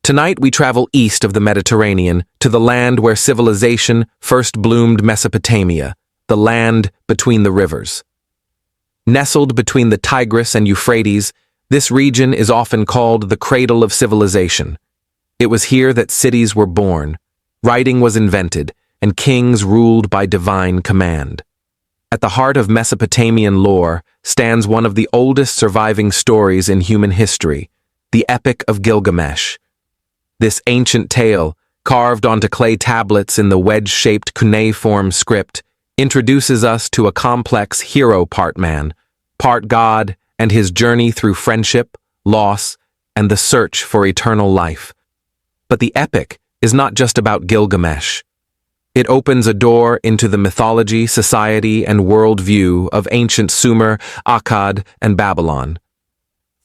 Tonight we travel east of the Mediterranean to the land where civilization first bloomed, Mesopotamia, the land between the rivers. Nestled between the Tigris and Euphrates, this region is often called the cradle of civilization. It was here that cities were born, writing was invented, and kings ruled by divine command. At the heart of Mesopotamian lore stands one of the oldest surviving stories in human history, the Epic of Gilgamesh. This ancient tale, carved onto clay tablets in the wedge-shaped cuneiform script, introduces us to a complex hero part man, part god, and his journey through friendship, loss, and the search for eternal life. But the epic is not just about Gilgamesh. It opens a door into the mythology, society, and worldview of ancient Sumer, Akkad, and Babylon.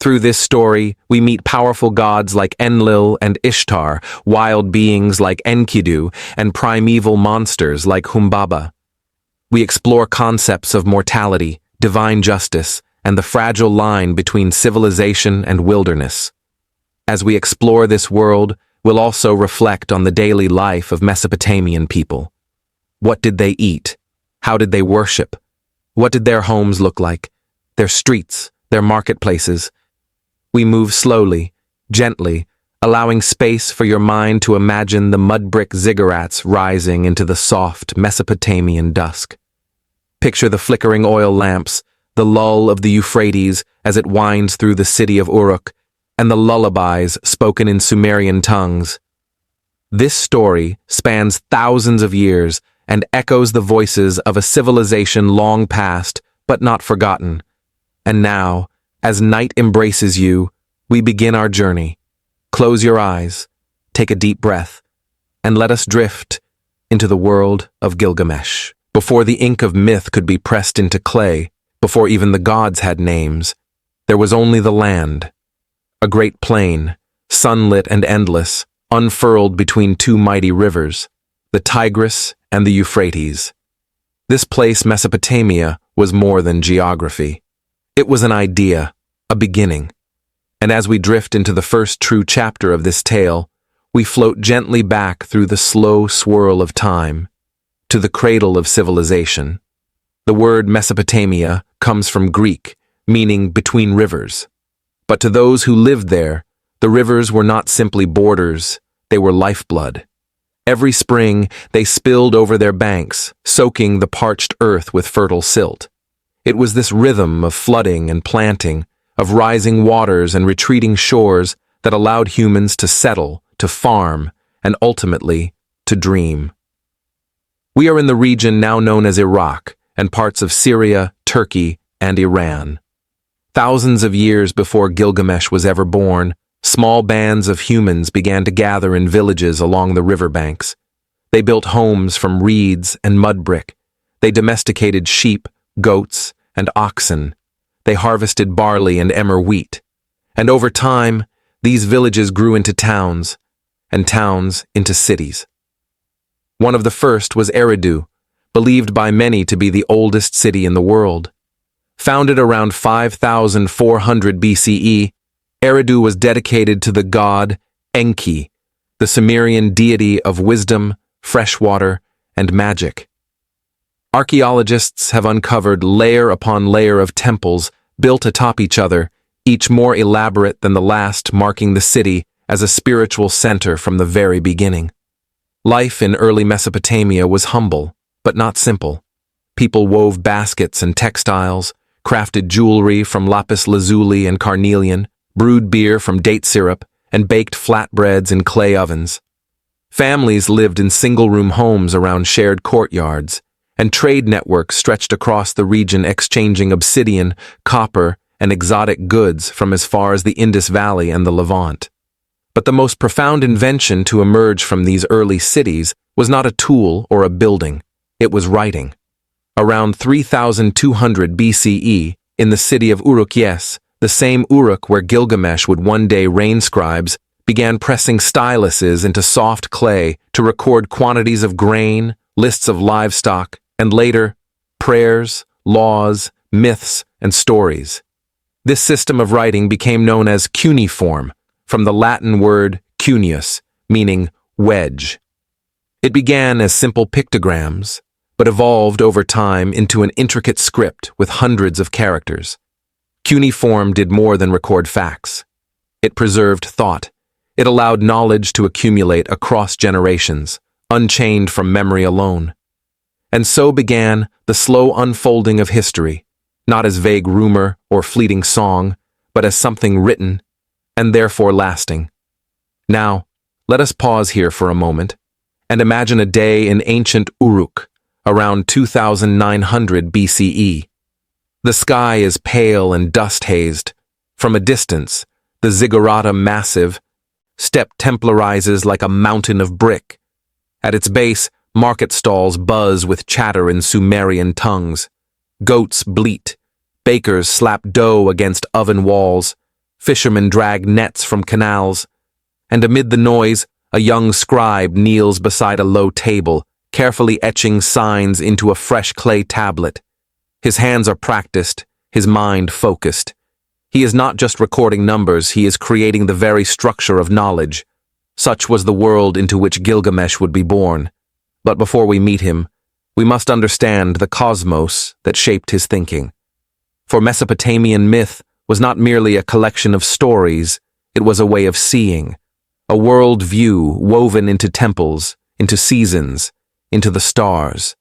Through this story, we meet powerful gods like Enlil and Ishtar, wild beings like Enkidu, and primeval monsters like Humbaba. We explore concepts of mortality, divine justice, and the fragile line between civilization and wilderness. As we explore this world, we'll also reflect on the daily life of Mesopotamian people. What did they eat? How did they worship? What did their homes look like? Their streets, their marketplaces? We move slowly, gently, allowing space for your mind to imagine the mud-brick ziggurats rising into the soft Mesopotamian dusk. Picture the flickering oil lamps, the lull of the Euphrates as it winds through the city of Uruk, and the lullabies spoken in Sumerian tongues. This story spans thousands of years and echoes the voices of a civilization long past but not forgotten. And now, as night embraces you, we begin our journey. Close your eyes, take a deep breath, and let us drift into the world of Gilgamesh. Before the ink of myth could be pressed into clay, before even the gods had names, there was only the land. A great plain, sunlit and endless, unfurled between two mighty rivers, the Tigris and the Euphrates. This place, Mesopotamia, was more than geography. It was an idea, a beginning. And as we drift into the first true chapter of this tale, we float gently back through the slow swirl of time to the cradle of civilization. The word Mesopotamia comes from Greek, meaning between rivers. But to those who lived there, the rivers were not simply borders, they were lifeblood. Every spring, they spilled over their banks, soaking the parched earth with fertile silt. It was this rhythm of flooding and planting, of rising waters and retreating shores that allowed humans to settle, to farm, and ultimately, to dream. We are in the region now known as Iraq and parts of Syria, Turkey, and Iran. Thousands of years before Gilgamesh was ever born, small bands of humans began to gather in villages along the riverbanks. They built homes from reeds and mud brick. They domesticated sheep, goats, and oxen. They harvested barley and emmer wheat. And over time, these villages grew into towns, and towns into cities. One of the first was Eridu, believed by many to be the oldest city in the world. Founded around 5400 BCE, Eridu was dedicated to the god Enki, the Sumerian deity of wisdom, fresh water, and magic. Archaeologists have uncovered layer upon layer of temples built atop each other, each more elaborate than the last, marking the city as a spiritual center from the very beginning. Life in early Mesopotamia was humble, but not simple. People wove baskets and textiles, crafted jewelry from lapis lazuli and carnelian, brewed beer from date syrup, and baked flatbreads in clay ovens. Families lived in single-room homes around shared courtyards, and trade networks stretched across the region exchanging obsidian, copper, and exotic goods from as far as the Indus Valley and the Levant. But the most profound invention to emerge from these early cities was not a tool or a building, it was writing. Around 3200 BCE, in the city of Uruk, the same Uruk where Gilgamesh would one day reign, scribes began pressing styluses into soft clay to record quantities of grain, lists of livestock, and later, prayers, laws, myths, and stories. This system of writing became known as cuneiform, from the Latin word cuneus, meaning wedge. It began as simple pictograms, but evolved over time into an intricate script with hundreds of characters. Cuneiform did more than record facts. It preserved thought. It allowed knowledge to accumulate across generations, unchained from memory alone. And so began the slow unfolding of history, not as vague rumor or fleeting song, but as something written, and therefore lasting. Now, let us pause here for a moment, and imagine a day in ancient Uruk, around 2900 BCE. The sky is pale and dust-hazed. From a distance, the ziggurat massive step temporizes like a mountain of brick. At its base, market stalls buzz with chatter in Sumerian tongues. Goats bleat. Bakers slap dough against oven walls. Fishermen drag nets from canals. And amid the noise, a young scribe kneels beside a low table, carefully etching signs into a fresh clay tablet. His hands are practiced, his mind focused. He is not just recording numbers, he is creating the very structure of knowledge. Such was the world into which Gilgamesh would be born. But before we meet him, we must understand the cosmos that shaped his thinking. For Mesopotamian myth was not merely a collection of stories, it was a way of seeing, a world view woven into temples, into seasons, into the stars.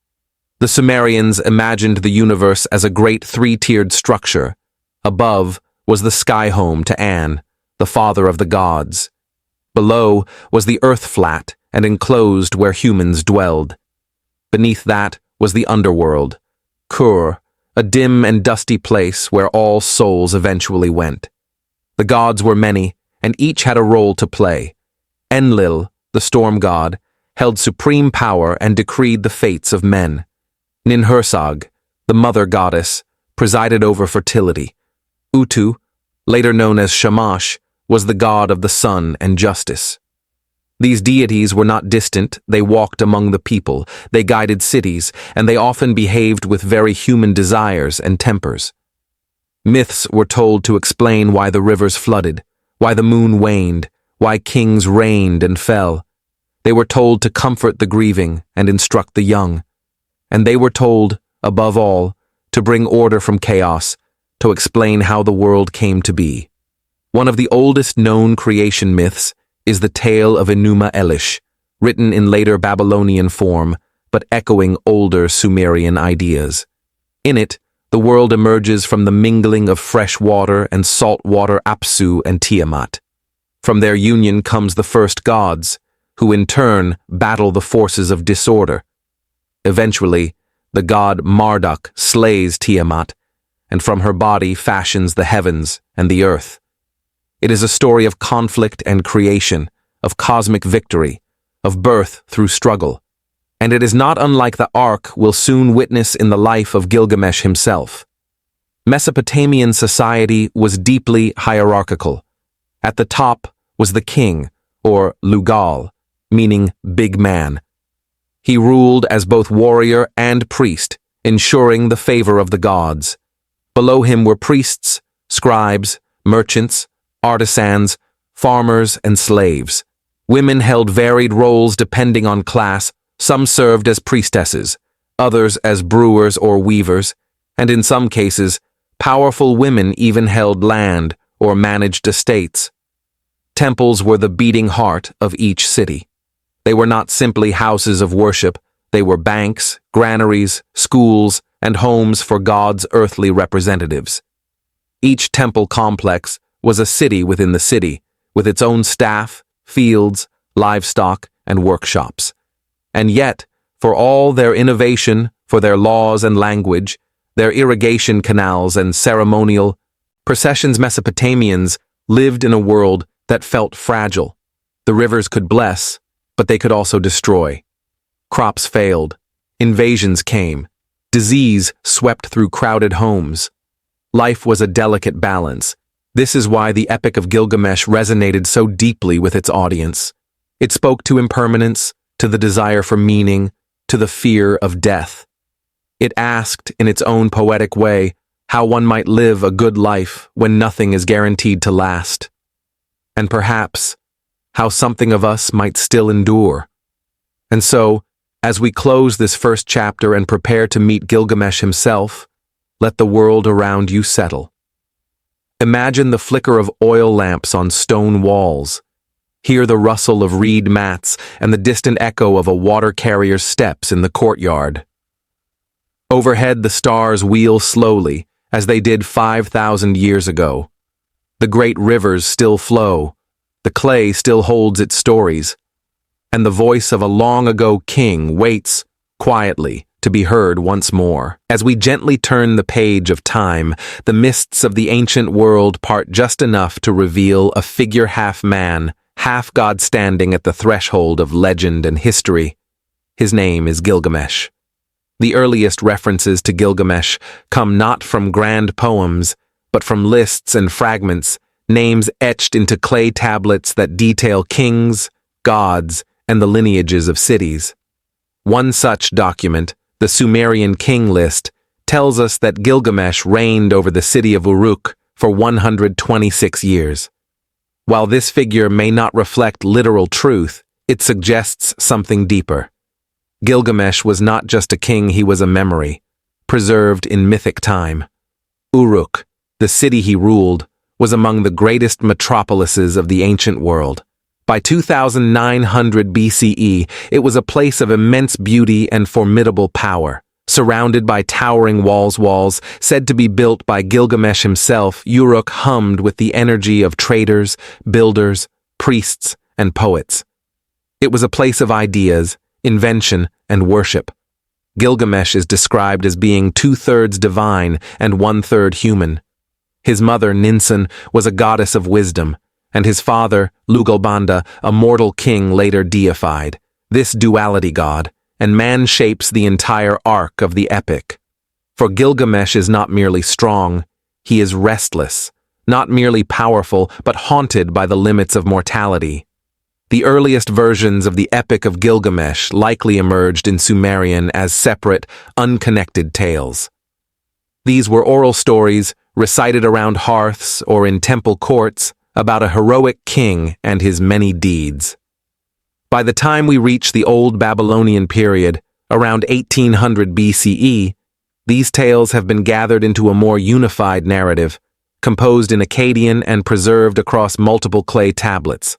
The Sumerians imagined the universe as a great three-tiered structure. Above was the sky home to An, the father of the gods. Below was the earth flat and enclosed where humans dwelled. Beneath that was the underworld, Kur, a dim and dusty place where all souls eventually went. The gods were many, and each had a role to play. Enlil, the storm god, held supreme power and decreed the fates of men. Ninhursag, the mother goddess, presided over fertility. Utu, later known as Shamash, was the god of the sun and justice. These deities were not distant, they walked among the people, they guided cities, and they often behaved with very human desires and tempers. Myths were told to explain why the rivers flooded, why the moon waned, why kings reigned and fell. They were told to comfort the grieving and instruct the young. And they were told, above all, to bring order from chaos, to explain how the world came to be. One of the oldest known creation myths is the tale of Enuma Elish, written in later Babylonian form, but echoing older Sumerian ideas. In it, the world emerges from the mingling of fresh water and salt water Apsu and Tiamat. From their union comes the first gods, who in turn battle the forces of disorder. Eventually, the god Marduk slays Tiamat, and from her body fashions the heavens and the earth. It is a story of conflict and creation, of cosmic victory, of birth through struggle. And it is not unlike the arc we'll soon witness in the life of Gilgamesh himself. Mesopotamian society was deeply hierarchical. At the top was the king, or Lugal, meaning big man. He ruled as both warrior and priest, ensuring the favor of the gods. Below him were priests, scribes, merchants, artisans, farmers, and slaves. Women held varied roles depending on class. Some served as priestesses, others as brewers or weavers, and in some cases, powerful women even held land or managed estates. Temples were the beating heart of each city. They were not simply houses of worship, they were banks, granaries, schools, and homes for God's earthly representatives. Each temple complex was a city within the city, with its own staff, fields, livestock, and workshops. And yet, for all their innovation, for their laws and language, their irrigation canals and ceremonial processions, Mesopotamians lived in a world that felt fragile. The rivers could bless, but they could also destroy. Crops failed. Invasions came. Disease swept through crowded homes. Life was a delicate balance. This is why the Epic of Gilgamesh resonated so deeply with its audience. It spoke to impermanence, to the desire for meaning, to the fear of death. It asked, in its own poetic way, how one might live a good life when nothing is guaranteed to last. And perhaps, how something of us might still endure. And so, as we close this first chapter and prepare to meet Gilgamesh himself, let the world around you settle. Imagine the flicker of oil lamps on stone walls. Hear the rustle of reed mats and the distant echo of a water carrier's steps in the courtyard. Overhead, the stars wheel slowly, as they did 5,000 years ago. The great rivers still flow, the clay still holds its stories, and the voice of a long-ago king waits, quietly, to be heard once more. As we gently turn the page of time, the mists of the ancient world part just enough to reveal a figure half man, half god standing at the threshold of legend and history. His name is Gilgamesh. The earliest references to Gilgamesh come not from grand poems, but from lists and fragments, names etched into clay tablets that detail kings, gods, and the lineages of cities. One such document, the Sumerian king list, tells us that Gilgamesh reigned over the city of Uruk for 126 years. While this figure may not reflect literal truth, it suggests something deeper. Gilgamesh was not just a king, he was a memory, preserved in mythic time. Uruk, the city he ruled, was among the greatest metropolises of the ancient world. By 2900 BCE, it was a place of immense beauty and formidable power. Surrounded by towering walls said to be built by Gilgamesh himself, Uruk hummed with the energy of traders, builders, priests, and poets. It was a place of ideas, invention, and worship. Gilgamesh is described as being 2/3 divine and 1/3 human. His mother, Ninsun, was a goddess of wisdom, and his father, Lugalbanda, a mortal king later deified. This duality god, and man shapes the entire arc of the epic. For Gilgamesh is not merely strong, he is restless, not merely powerful, but haunted by the limits of mortality. The earliest versions of the Epic of Gilgamesh likely emerged in Sumerian as separate, unconnected tales. These were oral stories, recited around hearths or in temple courts, about a heroic king and his many deeds. By the time we reach the Old Babylonian period, around 1800 BCE, these tales have been gathered into a more unified narrative, composed in Akkadian and preserved across multiple clay tablets.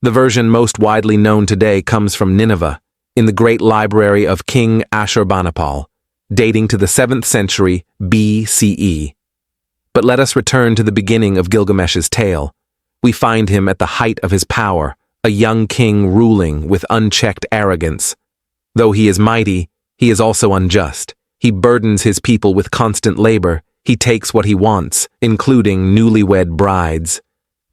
The version most widely known today comes from Nineveh, in the great library of King Ashurbanipal, dating to the 7th century BCE. But let us return to the beginning of Gilgamesh's tale. We find him at the height of his power, a young king ruling with unchecked arrogance. Though he is mighty, he is also unjust. He burdens his people with constant labor. He takes what he wants, including newlywed brides.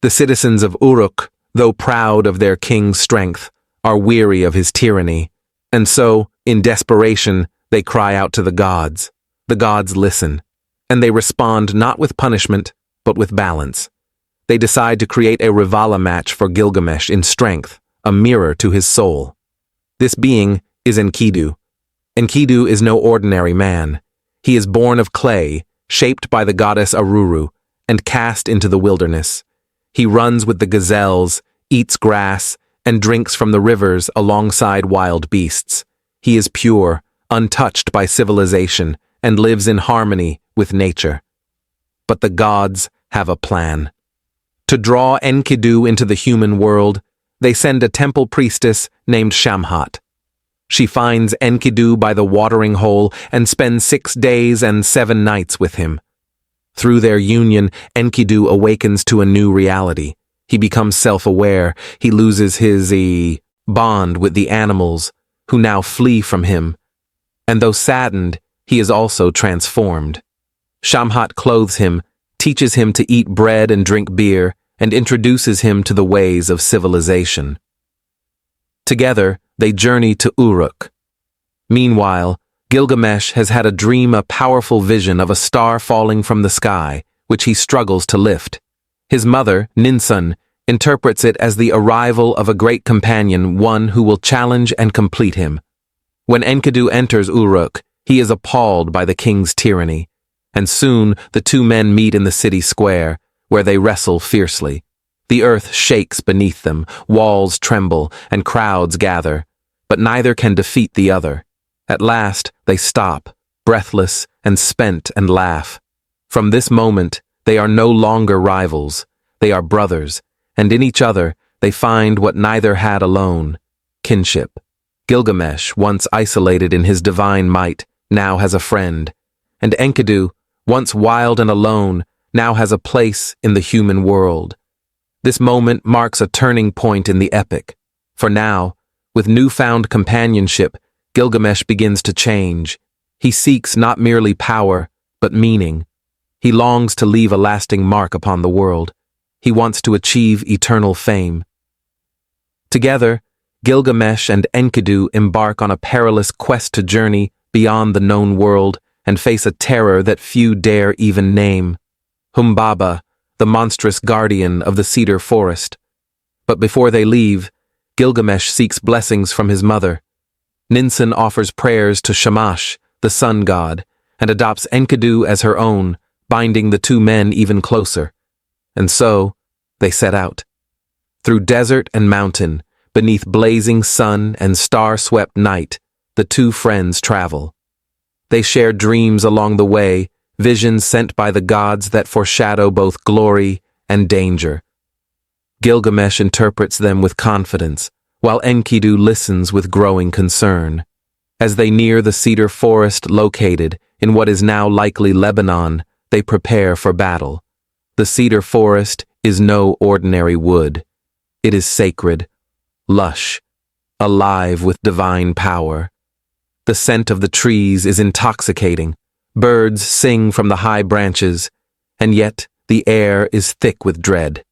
The citizens of Uruk, though proud of their king's strength, are weary of his tyranny. And so, in desperation, they cry out to the gods. The gods listen, and they respond not with punishment, but with balance. They decide to create a rivala match for Gilgamesh in strength, a mirror to his soul. This being is Enkidu. Enkidu is no ordinary man. He is born of clay, shaped by the goddess Aruru, and cast into the wilderness. He runs with the gazelles, eats grass, and drinks from the rivers alongside wild beasts. He is pure, untouched by civilization, and lives in harmony with nature. But the gods have a plan. To draw Enkidu into the human world, they send a temple priestess named Shamhat. She finds Enkidu by the watering hole and spends 6 days and 7 nights with him. Through their union, Enkidu awakens to a new reality. He becomes self-aware. He loses his bond with the animals, who now flee from him. And though saddened, he is also transformed. Shamhat clothes him, teaches him to eat bread and drink beer, and introduces him to the ways of civilization. Together, they journey to Uruk. Meanwhile, Gilgamesh has had a dream, a powerful vision of a star falling from the sky, which he struggles to lift. His mother, Ninsun, interprets it as the arrival of a great companion, one who will challenge and complete him. When Enkidu enters Uruk, he is appalled by the king's tyranny, and soon the two men meet in the city square, where they wrestle fiercely. The earth shakes beneath them, walls tremble, and crowds gather, but neither can defeat the other. At last, they stop, breathless and spent, and laugh. From this moment, they are no longer rivals. They are brothers, and in each other, they find what neither had alone: kinship. Gilgamesh, once isolated in his divine might, now has a friend, and Enkidu, once wild and alone, now has a place in the human world. This moment marks a turning point in the epic, for now, with newfound companionship, Gilgamesh begins to change. He seeks not merely power, but meaning. He longs to leave a lasting mark upon the world. He wants to achieve eternal fame. Together, Gilgamesh and Enkidu embark on a perilous quest to journey beyond the known world and face a terror that few dare even name: Humbaba, the monstrous guardian of the cedar forest. But before they leave, Gilgamesh seeks blessings from his mother. Ninsun offers prayers to Shamash, the sun god, and adopts Enkidu as her own, binding the two men even closer. And so, they set out. Through desert and mountain, beneath blazing sun and star-swept night, the two friends travel. They share dreams along the way, visions sent by the gods that foreshadow both glory and danger. Gilgamesh interprets them with confidence, while Enkidu listens with growing concern. As they near the cedar forest located in what is now likely Lebanon, they prepare for battle. The cedar forest is no ordinary wood. It is sacred, lush, alive with divine power. The scent of the trees is intoxicating. Birds sing from the high branches, and yet the air is thick with dread.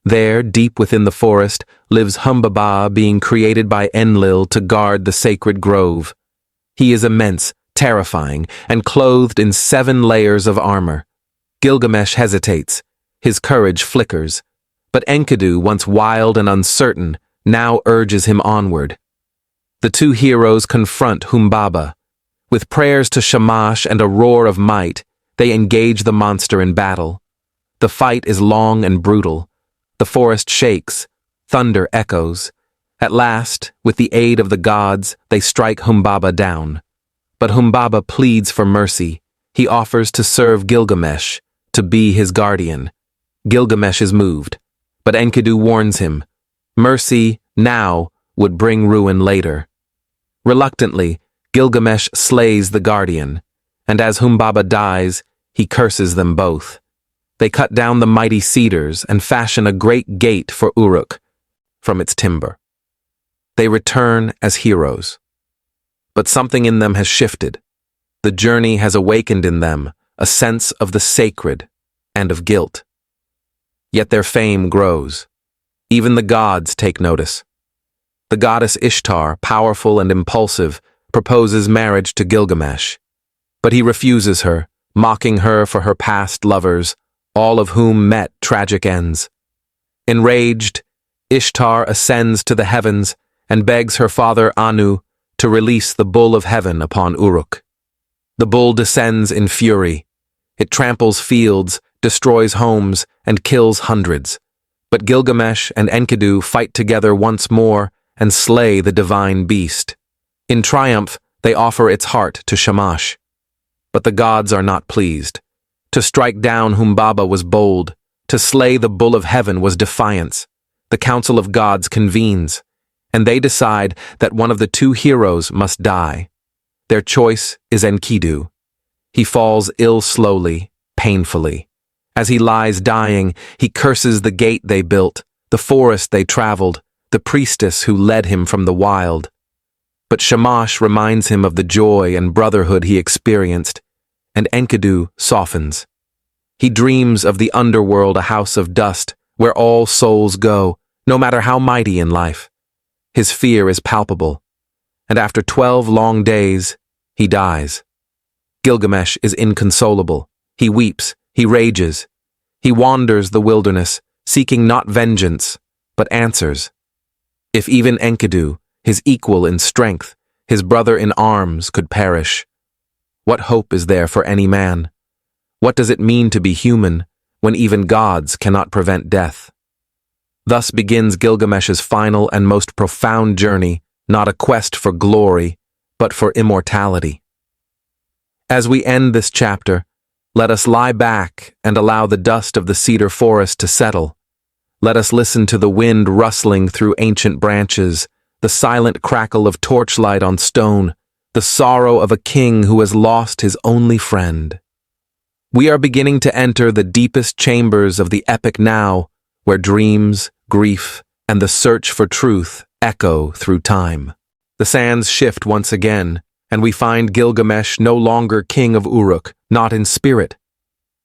There, deep within the forest, lives Humbaba, being created by Enlil to guard the sacred grove. He is immense, terrifying, and clothed in 7 layers of armor. Gilgamesh hesitates. His courage flickers. But Enkidu, once wild and uncertain, now urges him onward. The two heroes confront Humbaba. With prayers to Shamash and a roar of might, they engage the monster in battle. The fight is long and brutal. The forest shakes. Thunder echoes. At last, with the aid of the gods, they strike Humbaba down. But Humbaba pleads for mercy. He offers to serve Gilgamesh, to be his guardian. Gilgamesh is moved, but Enkidu warns him. Mercy, now, would bring ruin later. Reluctantly, Gilgamesh slays the guardian, and as Humbaba dies, he curses them both. They cut down the mighty cedars and fashion a great gate for Uruk from its timber. They return as heroes. But something in them has shifted. The journey has awakened in them a sense of the sacred and of guilt. Yet their fame grows. Even the gods take notice. The goddess Ishtar, powerful and impulsive, proposes marriage to Gilgamesh. But he refuses her, mocking her for her past lovers, all of whom met tragic ends. Enraged, Ishtar ascends to the heavens and begs her father Anu to release the bull of heaven upon Uruk. The bull descends in fury. It tramples fields, destroys homes, and kills hundreds. But Gilgamesh and Enkidu fight together once more and slay the divine beast. In triumph, they offer its heart to Shamash. But the gods are not pleased. To strike down Humbaba was bold. To slay the bull of heaven was defiance. The council of gods convenes, and they decide that one of the two heroes must die. Their choice is Enkidu. He falls ill slowly, painfully. As he lies dying, he curses the gate they built, the forest they traveled, the priestess who led him from the wild. But Shamash reminds him of the joy and brotherhood he experienced, and Enkidu softens. He dreams of the underworld, a house of dust, where all souls go, no matter how mighty in life. His fear is palpable, and after 12 long days, he dies. Gilgamesh is inconsolable. He weeps, he rages. He wanders the wilderness, seeking not vengeance, but answers. If even Enkidu, his equal in strength, his brother in arms, could perish, what hope is there for any man? What does it mean to be human when even gods cannot prevent death? Thus begins Gilgamesh's final and most profound journey, not a quest for glory, but for immortality. As we end this chapter, let us lie back and allow the dust of the cedar forest to settle. Let us listen to the wind rustling through ancient branches, the silent crackle of torchlight on stone, the sorrow of a king who has lost his only friend. We are beginning to enter the deepest chambers of the epic now, where dreams, grief, and the search for truth echo through time. The sands shift once again, and we find Gilgamesh no longer king of Uruk, not in spirit.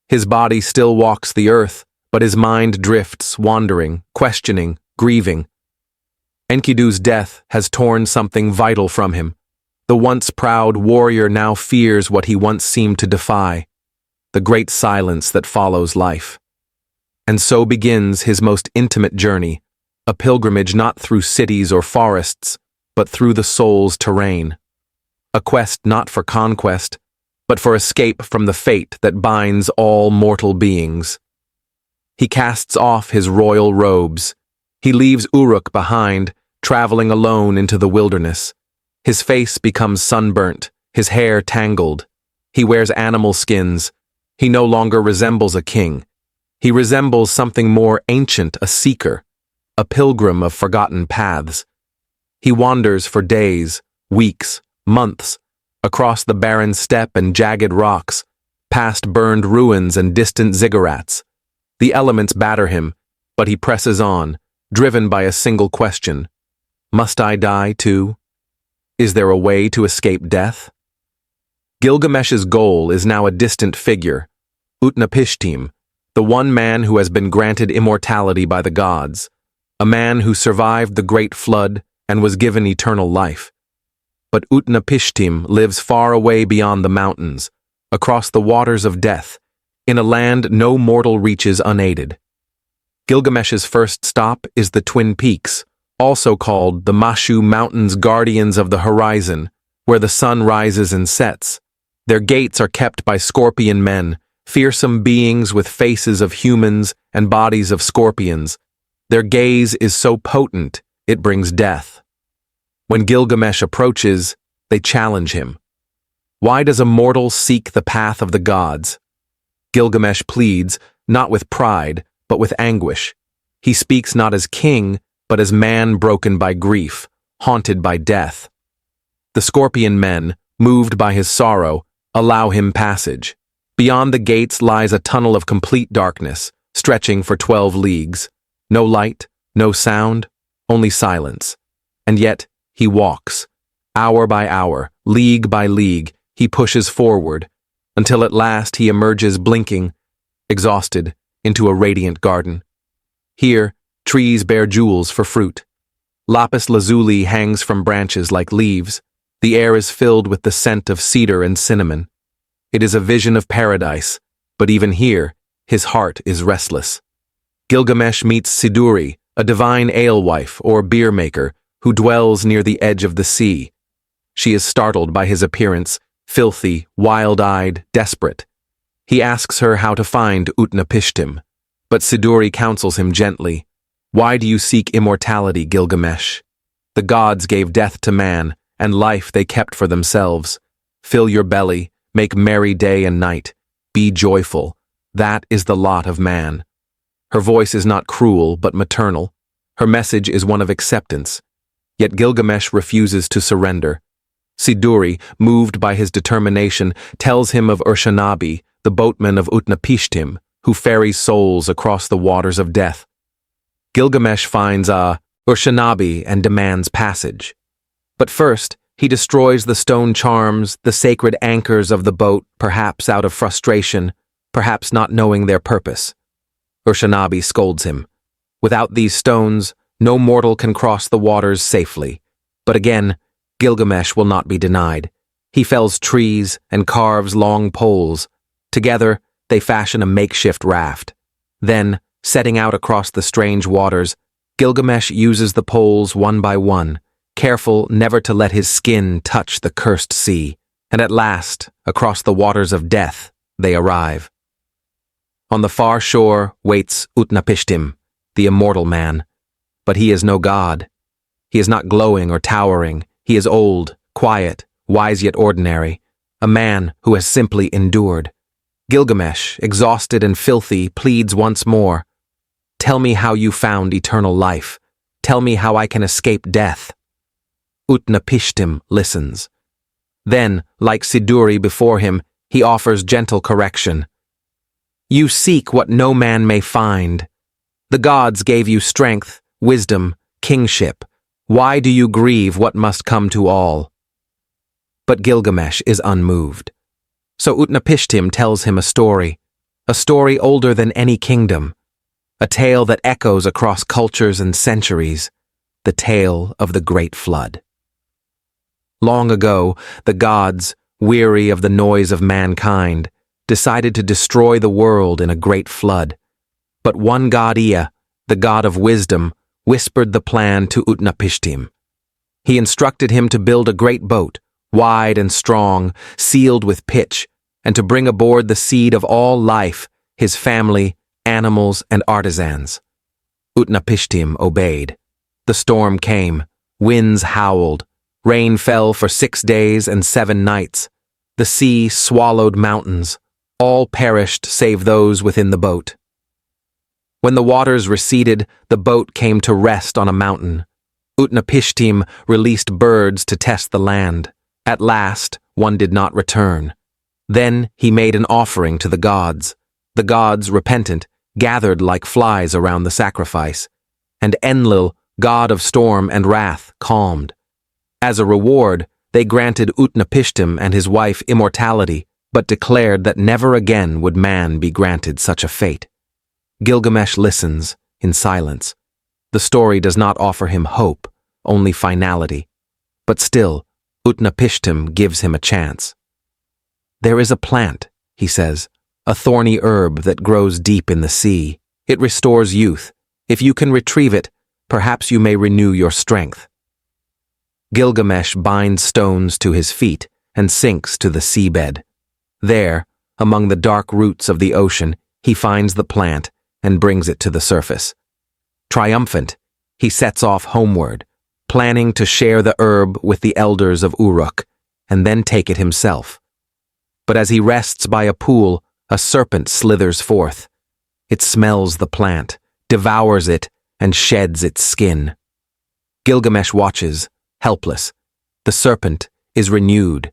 His body still walks the earth, but his mind drifts, wandering, questioning, grieving. Enkidu's death has torn something vital from him. The once proud warrior now fears what he once seemed to defy, the great silence that follows life. And so begins his most intimate journey, a pilgrimage not through cities or forests, but through the soul's terrain. A quest not for conquest, but for escape from the fate that binds all mortal beings. He casts off his royal robes. He leaves Uruk behind, traveling alone into the wilderness. His face becomes sunburnt, his hair tangled. He wears animal skins. He no longer resembles a king. He resembles something more ancient, a seeker, a pilgrim of forgotten paths. He wanders for days, weeks, months, across the barren steppe and jagged rocks, past burned ruins and distant ziggurats. The elements batter him, but he presses on, driven by a single question. Must I die too? Is there a way to escape death? Gilgamesh's goal is now a distant figure, Utnapishtim, the one man who has been granted immortality by the gods, a man who survived the great flood and was given eternal life. But Utnapishtim lives far away beyond the mountains, across the waters of death, in a land no mortal reaches unaided. Gilgamesh's first stop is the Twin Peaks, also called the Mashu Mountains, guardians of the horizon, where the sun rises and sets. Their gates are kept by scorpion men, fearsome beings with faces of humans and bodies of scorpions. Their gaze is so potent, it brings death. When Gilgamesh approaches, they challenge him. Why does a mortal seek the path of the gods? Gilgamesh pleads, not with pride, but with anguish. He speaks not as king, but as man broken by grief, haunted by death. The scorpion men, moved by his sorrow, allow him passage. Beyond the gates lies a tunnel of complete darkness, stretching for 12 leagues. No light, no sound, only silence. And yet, he walks. Hour by hour, league by league, he pushes forward, until at last he emerges blinking, exhausted, into a radiant garden. Here, trees bear jewels for fruit. Lapis lazuli hangs from branches like leaves. The air is filled with the scent of cedar and cinnamon. It is a vision of paradise, but even here, his heart is restless. Gilgamesh meets Siduri, a divine alewife or beer maker who dwells near the edge of the sea. She is startled by his appearance, filthy, wild-eyed, desperate. He asks her how to find Utnapishtim, but Siduri counsels him gently. Why do you seek immortality, Gilgamesh? The gods gave death to man, and life they kept for themselves. Fill your belly, make merry day and night. Be joyful. That is the lot of man. Her voice is not cruel, but maternal. Her message is one of acceptance. Yet Gilgamesh refuses to surrender. Siduri, moved by his determination, tells him of Urshanabi, the boatman of Utnapishtim, who ferries souls across the waters of death. Gilgamesh finds Urshanabi and demands passage. But first, he destroys the stone charms, the sacred anchors of the boat, perhaps out of frustration, perhaps not knowing their purpose. Urshanabi scolds him. Without these stones, no mortal can cross the waters safely. But again, Gilgamesh will not be denied. He fells trees and carves long poles. Together, they fashion a makeshift raft. Then, setting out across the strange waters, Gilgamesh uses the poles one by one, careful never to let his skin touch the cursed sea. And at last, across the waters of death, they arrive. On the far shore waits Utnapishtim, the immortal man, But he is no god. He is not glowing or towering. He is old, quiet, wise yet ordinary, a man who has simply endured. Gilgamesh, exhausted and filthy, pleads once more. Tell me how you found eternal life. Tell me how I can escape death. Utnapishtim listens. Then, like Siduri before him, he offers gentle correction. You seek what no man may find. The gods gave you strength, wisdom, kingship. Why do you grieve what must come to all? But Gilgamesh is unmoved. So Utnapishtim tells him a story older than any kingdom, a tale that echoes across cultures and centuries, the tale of the Great Flood. Long ago, the gods, weary of the noise of mankind, decided to destroy the world in a great flood. But one god Ea, the god of wisdom, whispered the plan to Utnapishtim. He instructed him to build a great boat, wide and strong, sealed with pitch, and to bring aboard the seed of all life, his family, animals, and artisans. Utnapishtim obeyed. The storm came, winds howled, rain fell for 6 days and 7 nights. The sea swallowed mountains. All perished save those within the boat. When the waters receded, the boat came to rest on a mountain. Utnapishtim released birds to test the land. At last, one did not return. Then he made an offering to the gods. The gods, repentant, gathered like flies around the sacrifice. And Enlil, god of storm and wrath, calmed. As a reward, they granted Utnapishtim and his wife immortality, but declared that never again would man be granted such a fate. Gilgamesh listens, in silence. The story does not offer him hope, only finality. But still, Utnapishtim gives him a chance. There is a plant, he says, a thorny herb that grows deep in the sea. It restores youth. If you can retrieve it, perhaps you may renew your strength. Gilgamesh binds stones to his feet and sinks to the seabed. There, among the dark roots of the ocean, he finds the plant and brings it to the surface. Triumphant, he sets off homeward, planning to share the herb with the elders of Uruk, and then take it himself. But as he rests by a pool, a serpent slithers forth. It smells the plant, devours it, and sheds its skin. Gilgamesh watches, helpless. The serpent is renewed.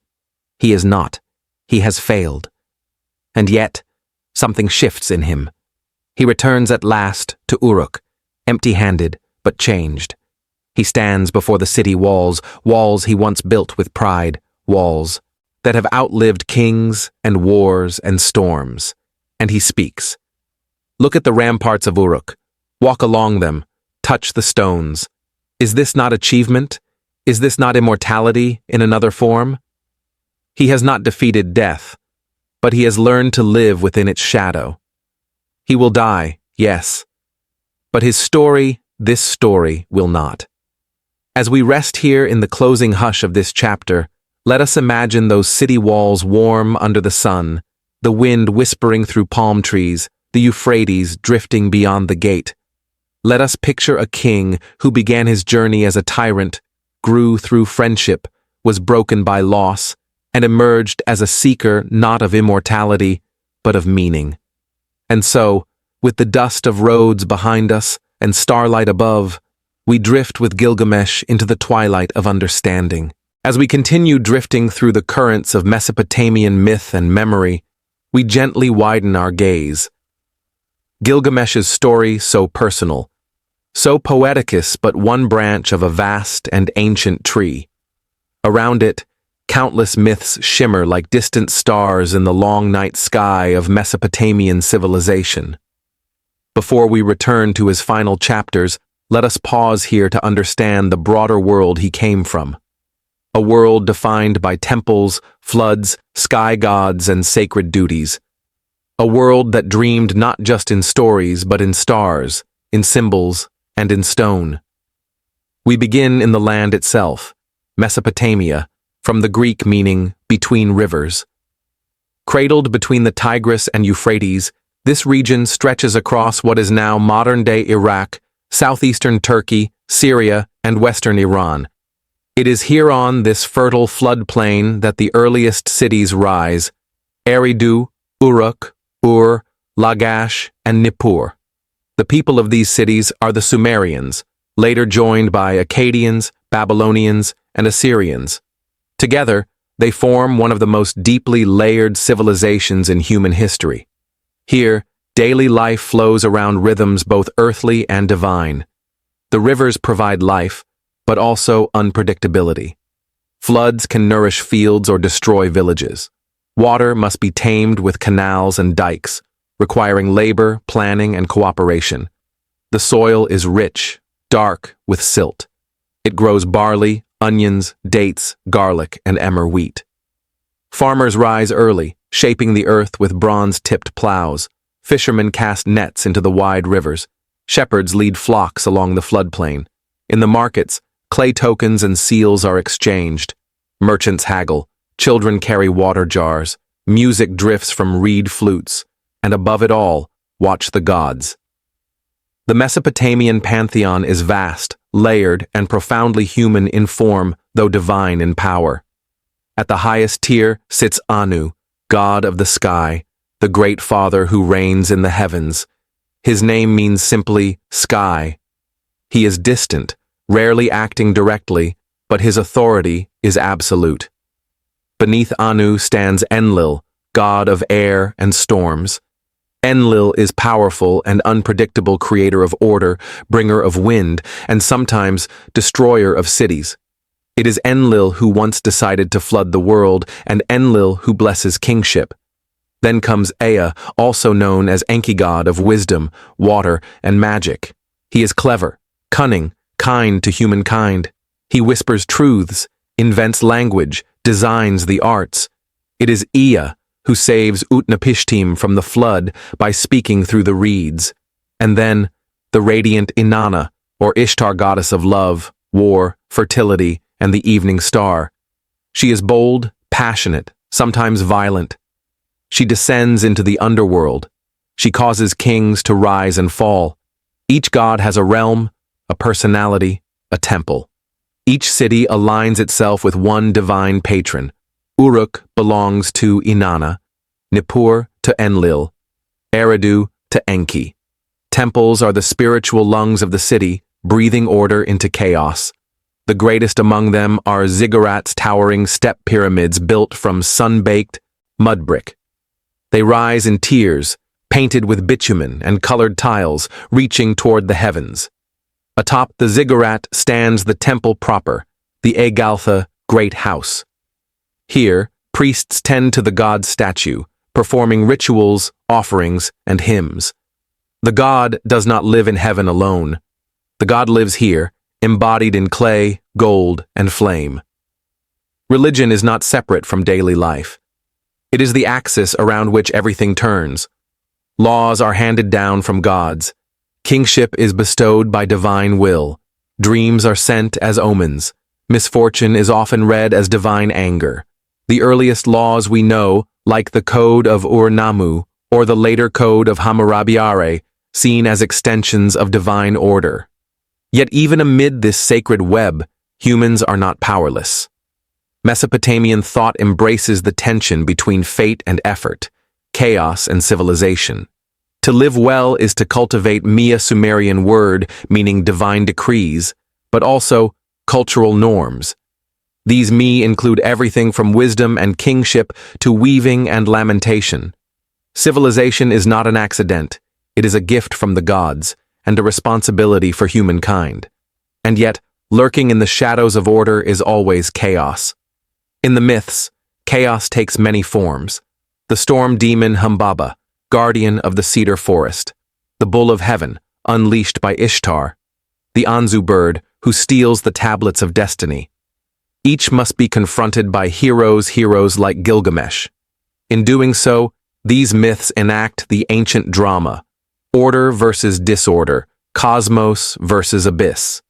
He is not. He has failed. And yet, something shifts in him. He returns at last to Uruk, empty-handed, but changed. He stands before the city walls he once built with pride, walls that have outlived kings and wars and storms. And he speaks. Look at the ramparts of Uruk. Walk along them. Touch the stones. Is this not achievement? Is this not immortality in another form? He has not defeated death, but he has learned to live within its shadow. He will die, yes, but his story, this story, will not. As we rest here in the closing hush of this chapter, let us imagine those city walls warm under the sun, the wind whispering through palm trees, the Euphrates drifting beyond the gate. Let us picture a king who began his journey as a tyrant, grew through friendship, was broken by loss, and emerged as a seeker not of immortality, but of meaning. And so, with the dust of roads behind us and starlight above, we drift with Gilgamesh into the twilight of understanding. As we continue drifting through the currents of Mesopotamian myth and memory, we gently widen our gaze. Gilgamesh's story so personal, so poeticus but one branch of a vast and ancient tree. Around it, countless myths shimmer like distant stars in the long night sky of Mesopotamian civilization. Before we return to his final chapters, let us pause here to understand the broader world he came from. A world defined by temples, floods, sky gods, and sacred duties. A world that dreamed not just in stories but in stars, in symbols, and in stone. We begin in the land itself, Mesopotamia, from the Greek meaning between rivers. Cradled between the Tigris and Euphrates, this region stretches across what is now modern-day Iraq, southeastern Turkey, Syria, and western Iran. It is here on this fertile floodplain that the earliest cities rise: Eridu, Uruk, Ur, Lagash, and Nippur. The people of these cities are the Sumerians, later joined by Akkadians, Babylonians, and Assyrians. Together, they form one of the most deeply layered civilizations in human history. Here, daily life flows around rhythms both earthly and divine. The rivers provide life, but also unpredictability. Floods can nourish fields or destroy villages. Water must be tamed with canals and dikes, requiring labor, planning, and cooperation. The soil is rich, dark, with silt. It grows barley, onions, dates, garlic, and emmer wheat. Farmers rise early, shaping the earth with bronze-tipped plows. Fishermen cast nets into the wide rivers. Shepherds lead flocks along the floodplain. In the markets, clay tokens and seals are exchanged. Merchants haggle. Children carry water jars. Music drifts from reed flutes. And above it all, watch the gods. The Mesopotamian pantheon is vast, layered, and profoundly human in form, though divine in power. At the highest tier sits Anu, god of the sky, the great father who reigns in the heavens. His name means simply sky. He is distant, rarely acting directly, but his authority is absolute. Beneath Anu stands Enlil, god of air and storms. Enlil is powerful and unpredictable, creator of order, bringer of wind, and sometimes destroyer of cities. It is Enlil who once decided to flood the world, and Enlil who blesses kingship. Then comes Ea, also known as Enkidu of wisdom, water, and magic. He is clever, cunning, kind to humankind. He whispers truths, invents language, designs the arts. It is Ea who saves Utnapishtim from the flood by speaking through the reeds. And then, the radiant Inanna, or Ishtar, goddess of love, war, fertility, and the evening star. She is bold, passionate, sometimes violent. She descends into the underworld. She causes kings to rise and fall. Each god has a realm, a personality, a temple. Each city aligns itself with one divine patron. Uruk belongs to Inanna, Nippur to Enlil, Eridu to Enki. Temples are the spiritual lungs of the city, breathing order into chaos. The greatest among them are ziggurats, towering step pyramids built from sun-baked mud brick. They rise in tiers, painted with bitumen and colored tiles, reaching toward the heavens. Atop the ziggurat stands the temple proper, the Egaltha Great House. Here, priests tend to the god's statue, performing rituals, offerings, and hymns. The god does not live in heaven alone. The god lives here, embodied in clay, gold, and flame. Religion is not separate from daily life. It is the axis around which everything turns. Laws are handed down from gods. Kingship is bestowed by divine will. Dreams are sent as omens. Misfortune is often read as divine anger. The earliest laws we know, like the Code of Ur-Nammu or the later Code of Hammurabi, seen as extensions of divine order. Yet even amid this sacred web, humans are not powerless. Mesopotamian thought embraces the tension between fate and effort, chaos and civilization. To live well is to cultivate Mia Sumerian word meaning divine decrees, but also cultural norms. These Mi include everything from wisdom and kingship to weaving and lamentation. Civilization is not an accident, it is a gift from the gods, and a responsibility for humankind. And yet, lurking in the shadows of order is always chaos. In the myths, chaos takes many forms. The storm demon Humbaba, guardian of the cedar forest. The bull of heaven, unleashed by Ishtar. The Anzu bird, who steals the tablets of destiny. Each must be confronted by heroes like Gilgamesh. In doing so, these myths enact the ancient drama, order versus disorder, cosmos versus abyss.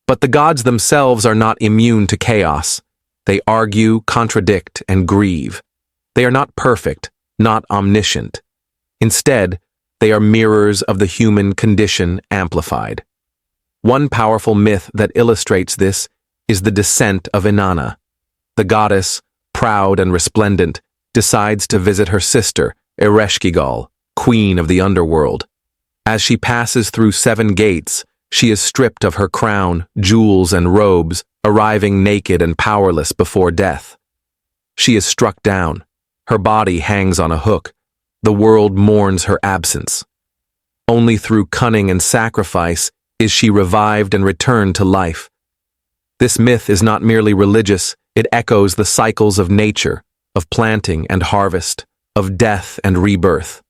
But the gods themselves are not immune to chaos. They argue, contradict, and grieve. They are not perfect, not omniscient. Instead, they are mirrors of the human condition amplified. One powerful myth that illustrates this is the descent of Inanna. The goddess, proud and resplendent, decides to visit her sister, Ereshkigal, queen of the underworld. As she passes through 7 gates, she is stripped of her crown, jewels, and robes, arriving naked and powerless before death. She is struck down. Her body hangs on a hook. The world mourns her absence. Only through cunning and sacrifice is she revived and returned to life. This myth is not merely religious, it echoes the cycles of nature, of planting and harvest, of death and rebirth.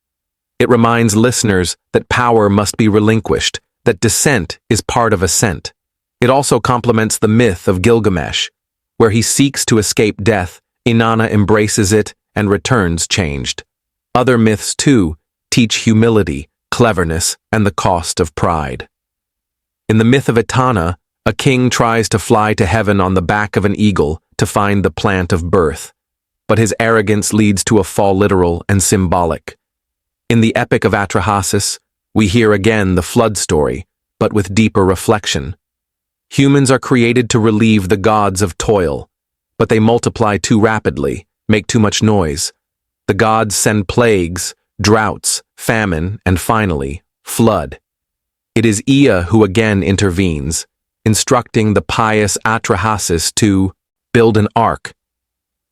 It reminds listeners that power must be relinquished, that descent is part of ascent. It also complements the myth of Gilgamesh, where he seeks to escape death, Inanna embraces it and returns changed. Other myths, too, teach humility, cleverness, and the cost of pride. In the myth of Etana, a king tries to fly to heaven on the back of an eagle to find the plant of birth, but his arrogance leads to a fall literal and symbolic. In the Epic of Atrahasis, we hear again the flood story, but with deeper reflection. Humans are created to relieve the gods of toil, but they multiply too rapidly, make too much noise. The gods send plagues, droughts, famine, and finally, flood. It is Ea who again intervenes, instructing the pious Atrahasis to build an ark.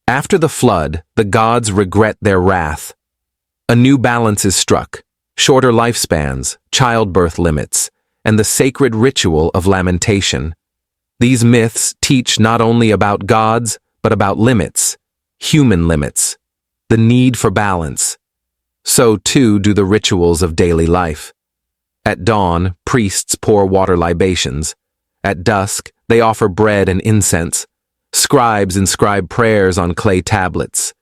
After the flood, the gods regret their wrath. A new balance is struck, shorter lifespans, childbirth limits, and the sacred ritual of lamentation. These myths teach not only about gods, but about limits, human limits, the need for balance. So too do the rituals of daily life. At dawn, priests pour water libations. At dusk, they offer bread and incense. Scribes inscribe prayers on clay tablets.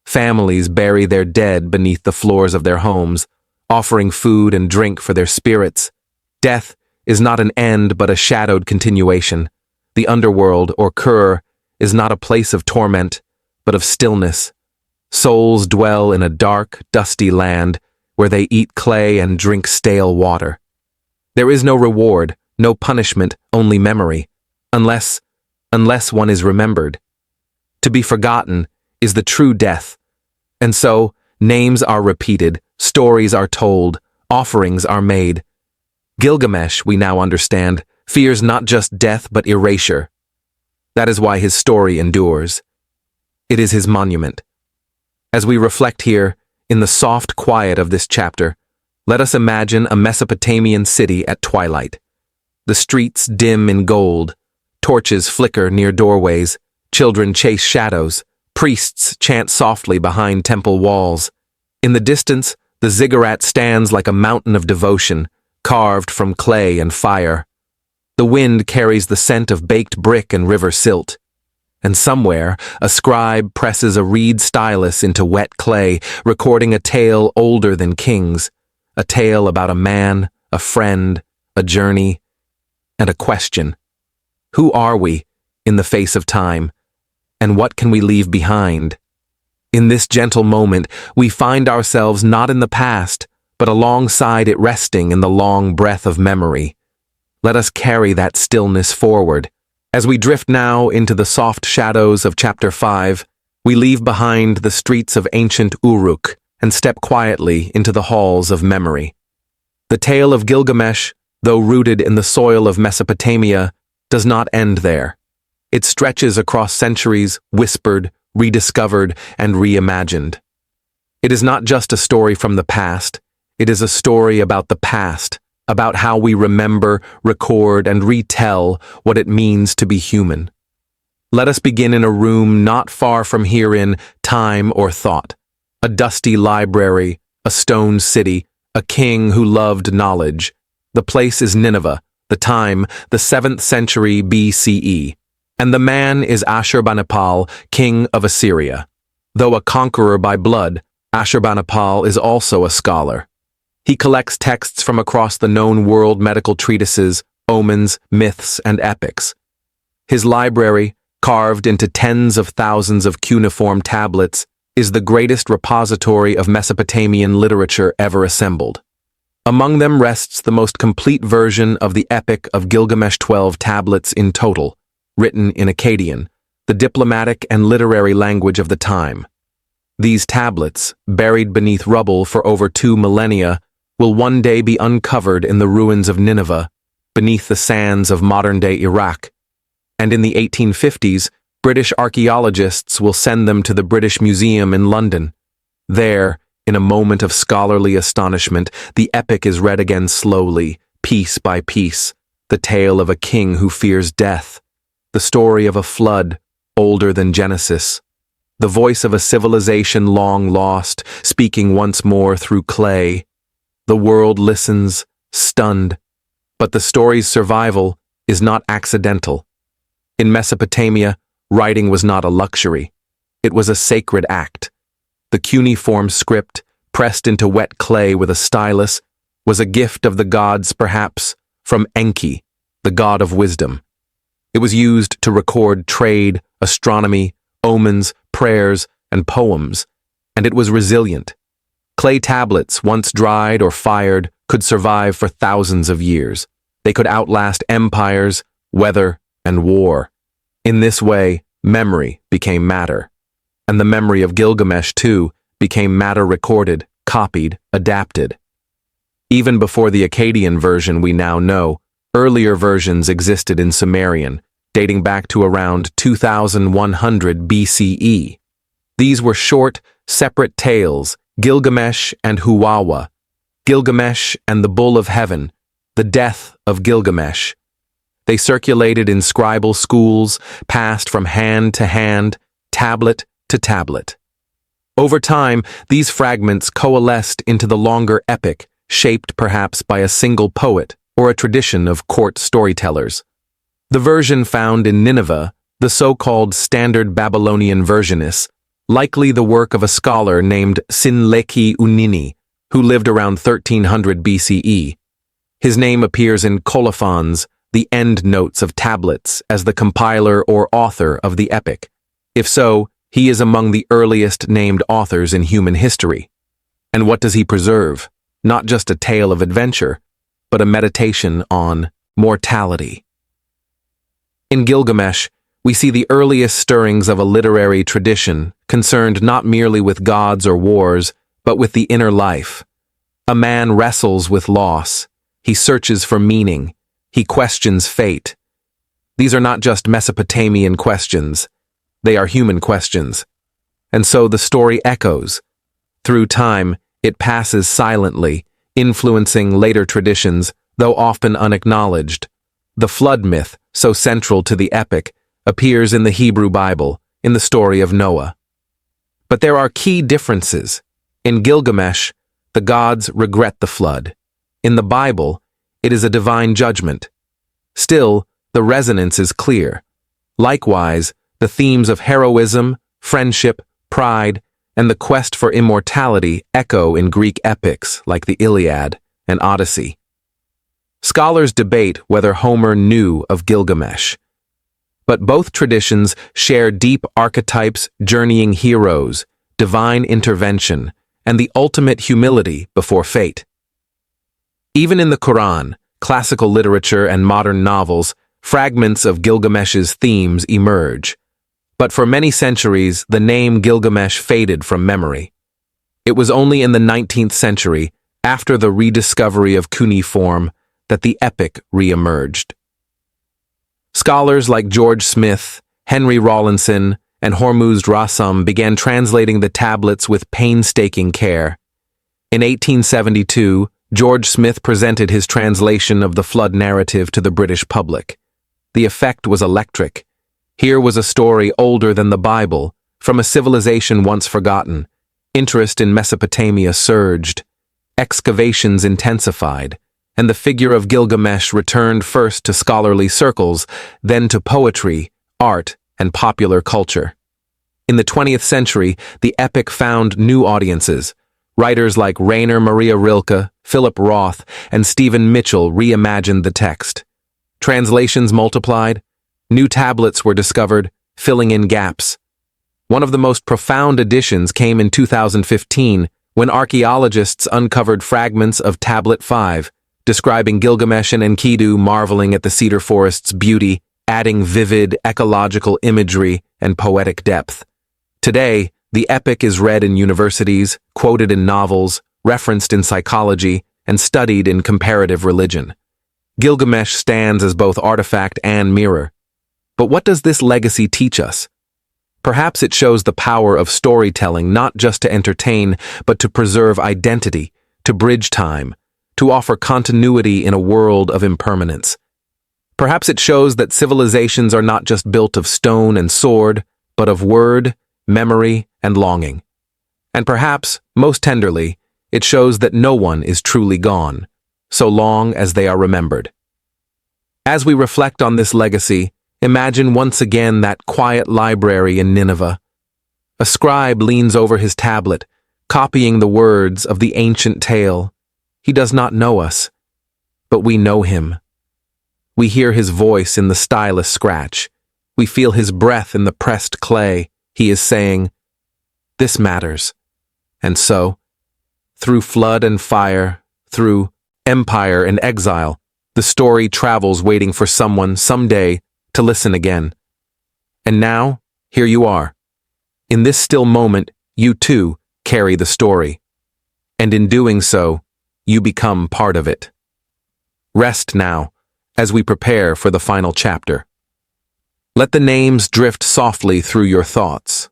Families bury their dead beneath the floors of their homes, offering food and drink for their spirits. Death is not an end but a shadowed continuation. The underworld, or Kur, is not a place of torment, but of stillness. Souls dwell in a dark, dusty land where they eat clay and drink stale water. There is no reward, no punishment, only memory, unless one is remembered. To be forgotten is the true death. And so, names are repeated, stories are told, offerings are made. Gilgamesh, we now understand, fears not just death but erasure. That is why his story endures. It is his monument. As we reflect here, in the soft quiet of this chapter, let us imagine a Mesopotamian city at twilight. The streets dim in gold, torches flicker near doorways, children chase shadows, priests chant softly behind temple walls. In the distance, the ziggurat stands like a mountain of devotion, carved from clay and fire. The wind carries the scent of baked brick and river silt. And somewhere, a scribe presses a reed stylus into wet clay, recording a tale older than kings, a tale about a man, a friend, a journey, and a question. Who are we in the face of time, and what can we leave behind? In this gentle moment, we find ourselves not in the past, but alongside it, resting in the long breath of memory. Let us carry that stillness forward. As we drift now into the soft shadows of Chapter 5, we leave behind the streets of ancient Uruk and step quietly into the halls of memory. The tale of Gilgamesh, though rooted in the soil of Mesopotamia, does not end there. It stretches across centuries, whispered, rediscovered, and reimagined. It is not just a story from the past, it is a story about the past, about how we remember, record, and retell what it means to be human. Let us begin in a room not far from herein time or thought. A dusty library, a stone city, a king who loved knowledge. The place is Nineveh, the time, the 7th century BCE. And the man is Ashurbanipal, king of Assyria. Though a conqueror by blood, Ashurbanipal is also a scholar. He collects texts from across the known world, medical treatises, omens, myths, and epics. His library, carved into tens of thousands of cuneiform tablets, is the greatest repository of Mesopotamian literature ever assembled. Among them rests the most complete version of the Epic of Gilgamesh, 12 tablets in total, written in Akkadian, the diplomatic and literary language of the time. These tablets, buried beneath rubble for over 2 millennia, will one day be uncovered in the ruins of Nineveh, beneath the sands of modern-day Iraq. And in the 1850s, British archaeologists will send them to the British Museum in London. There, in a moment of scholarly astonishment, the epic is read again slowly, piece by piece, the tale of a king who fears death, the story of a flood older than Genesis, the voice of a civilization long lost, speaking once more through clay. The world listens, stunned, but the story's survival is not accidental. In Mesopotamia, writing was not a luxury. It was a sacred act. The cuneiform script, pressed into wet clay with a stylus, was a gift of the gods, perhaps, from Enki, the god of wisdom. It was used to record trade, astronomy, omens, prayers, and poems, and it was resilient. Clay tablets, once dried or fired, could survive for thousands of years. They could outlast empires, weather, and war. In this way, memory became matter. And the memory of Gilgamesh, too, became matter recorded, copied, adapted. Even before the Akkadian version we now know, earlier versions existed in Sumerian, dating back to around 2100 BCE. These were short, separate tales, Gilgamesh and Huwawa, Gilgamesh and the Bull of Heaven, the death of Gilgamesh. They circulated in scribal schools, passed from hand to hand, tablet to tablet. Over time, these fragments coalesced into the longer epic, shaped perhaps by a single poet or a tradition of court storytellers. The version found in Nineveh, the so-called Standard Babylonian version, is likely the work of a scholar named Sinleki Unini, who lived around 1300 BCE. His name appears in colophons, the end notes of tablets, as the compiler or author of the epic. If so, he is among the earliest named authors in human history. And what does he preserve? Not just a tale of adventure, but a meditation on mortality. In Gilgamesh, we see the earliest stirrings of a literary tradition concerned not merely with gods or wars, but with the inner life. A man wrestles with loss. He searches for meaning. He questions fate. These are not just Mesopotamian questions. They are human questions. And so the story echoes. Through time, it passes silently, influencing later traditions, though often unacknowledged. The flood myth, so central to the epic, appears in the Hebrew Bible, in the story of Noah. But there are key differences. In Gilgamesh, the gods regret the flood. In the Bible, it is a divine judgment. Still, the resonance is clear. Likewise, the themes of heroism, friendship, pride, and the quest for immortality echo in Greek epics like the Iliad and Odyssey. Scholars debate whether Homer knew of Gilgamesh. But both traditions share deep archetypes, journeying heroes, divine intervention, and the ultimate humility before fate. Even in the Quran, classical literature, and modern novels, fragments of Gilgamesh's themes emerge. But for many centuries, the name Gilgamesh faded from memory. It was only in the 19th century, after the rediscovery of cuneiform, that the epic re-emerged. Scholars like George Smith, Henry Rawlinson, and Hormuzd Rassam began translating the tablets with painstaking care. In 1872, George Smith presented his translation of the flood narrative to the British public. The effect was electric. Here was a story older than the Bible, from a civilization once forgotten. Interest in Mesopotamia surged. Excavations intensified, and the figure of Gilgamesh returned first to scholarly circles, then to poetry, art, and popular culture. In the 20th century, the epic found new audiences. Writers like Rainer Maria Rilke, Philip Roth, and Stephen Mitchell reimagined the text. Translations multiplied. New tablets were discovered, filling in gaps. One of the most profound additions came in 2015 when archaeologists uncovered fragments of Tablet 5, describing Gilgamesh and Enkidu marveling at the cedar forest's beauty, adding vivid ecological imagery and poetic depth. Today, the epic is read in universities, quoted in novels, referenced in psychology, and studied in comparative religion. Gilgamesh stands as both artifact and mirror. But what does this legacy teach us? Perhaps it shows the power of storytelling not just to entertain, but to preserve identity, to bridge time, to offer continuity in a world of impermanence. Perhaps it shows that civilizations are not just built of stone and sword, but of word, memory, and longing. And perhaps, most tenderly, it shows that no one is truly gone, so long as they are remembered. As we reflect on this legacy, imagine once again that quiet library in Nineveh. A scribe leans over his tablet, copying the words of the ancient tale. He does not know us, but we know him. We hear his voice in the stylus scratch. We feel his breath in the pressed clay. He is saying, "This matters." And so, through flood and fire, through empire and exile, the story travels waiting for someone someday to listen again. And now, here you are. In this still moment, you too carry the story. And in doing so, you become part of it. Rest now, as we prepare for the final chapter. Let the names drift softly through your thoughts.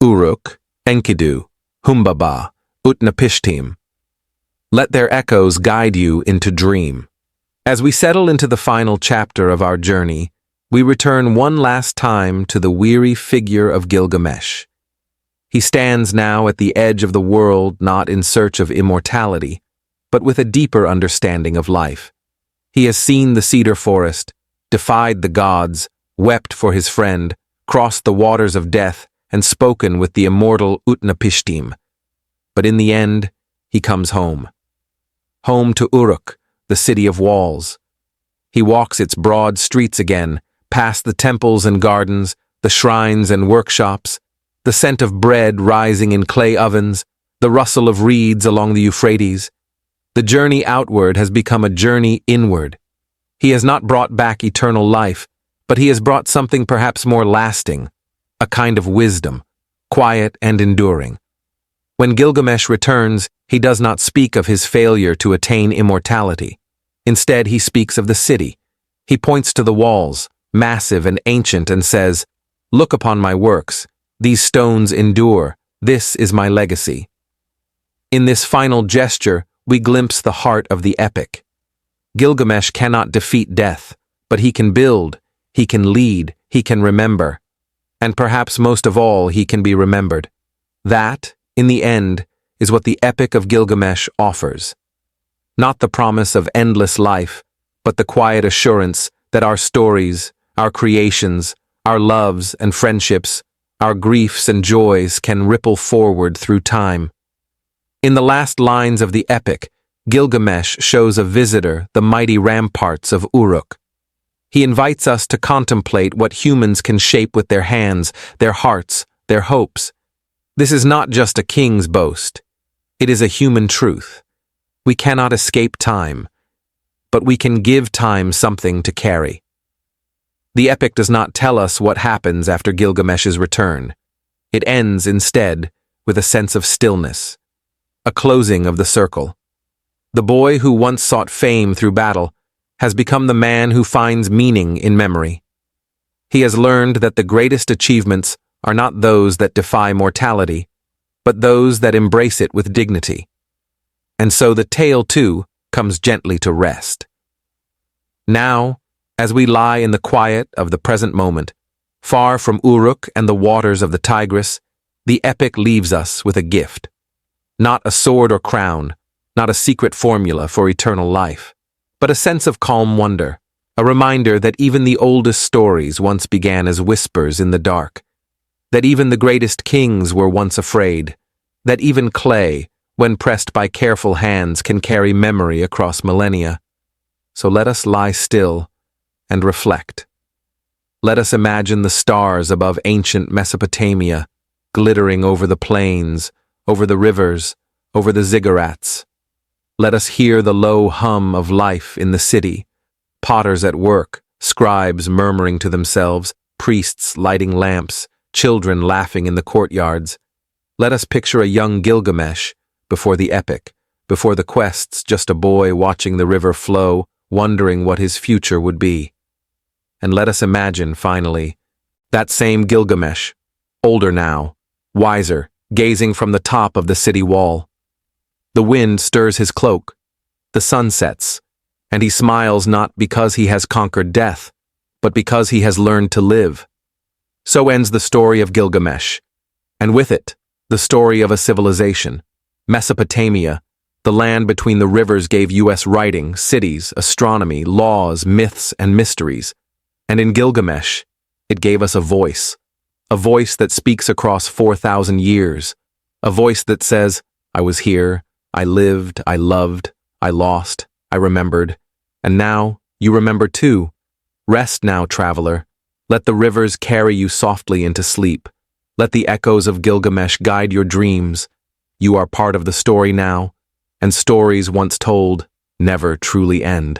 Uruk, Enkidu, Humbaba, Utnapishtim. Let their echoes guide you into dream. As we settle into the final chapter of our journey, we return one last time to the weary figure of Gilgamesh. He stands now at the edge of the world, not in search of immortality, but with a deeper understanding of life. He has seen the cedar forest, defied the gods, wept for his friend, crossed the waters of death, and spoken with the immortal Utnapishtim. But in the end, he comes home. Home to Uruk, the city of walls. He walks its broad streets again, past the temples and gardens, the shrines and workshops, the scent of bread rising in clay ovens, the rustle of reeds along the Euphrates. The journey outward has become a journey inward. He has not brought back eternal life, but he has brought something perhaps more lasting, a kind of wisdom, quiet and enduring. When Gilgamesh returns, he does not speak of his failure to attain immortality. Instead, he speaks of the city. He points to the walls, massive and ancient, and says, "Look upon my works. These stones endure. This is my legacy." In this final gesture, we glimpse the heart of the epic. Gilgamesh cannot defeat death, but he can build, he can lead, he can remember. And perhaps most of all, he can be remembered. That, in the end, is what the Epic of Gilgamesh offers. Not the promise of endless life, but the quiet assurance that our stories, our creations, our loves and friendships, our griefs and joys can ripple forward through time. In the last lines of the epic, Gilgamesh shows a visitor the mighty ramparts of Uruk. He invites us to contemplate what humans can shape with their hands, their hearts, their hopes. This is not just a king's boast. It is a human truth. We cannot escape time, but we can give time something to carry. The epic does not tell us what happens after Gilgamesh's return. It ends, instead, with a sense of stillness, a closing of the circle. The boy who once sought fame through battle has become the man who finds meaning in memory. He has learned that the greatest achievements are not those that defy mortality, but those that embrace it with dignity. And so the tale, too, comes gently to rest. Now, as we lie in the quiet of the present moment, far from Uruk and the waters of the Tigris, the epic leaves us with a gift. Not a sword or crown, not a secret formula for eternal life, but a sense of calm wonder, a reminder that even the oldest stories once began as whispers in the dark, that even the greatest kings were once afraid, that even clay, when pressed by careful hands, can carry memory across millennia. So let us lie still and reflect. Let us imagine the stars above ancient Mesopotamia, glittering over the plains, over the rivers, over the ziggurats. Let us hear the low hum of life in the city, potters at work, scribes murmuring to themselves, priests lighting lamps, children laughing in the courtyards. Let us picture a young Gilgamesh before the epic, before the quests, just a boy watching the river flow, wondering what his future would be. And let us imagine, finally, that same Gilgamesh, older now, wiser, gazing from the top of the city wall. The wind stirs his cloak, the sun sets, and he smiles not because he has conquered death, but because he has learned to live. So ends the story of Gilgamesh, and with it, the story of a civilization. Mesopotamia, the land between the rivers, gave us writing, cities, astronomy, laws, myths, and mysteries. And in Gilgamesh, it gave us a voice that speaks across 4,000 years, a voice that says, I was here, I lived, I loved, I lost, I remembered, and now you remember too. Rest now, traveler. Let the rivers carry you softly into sleep. Let the echoes of Gilgamesh guide your dreams. You are part of the story now, and stories once told never truly end.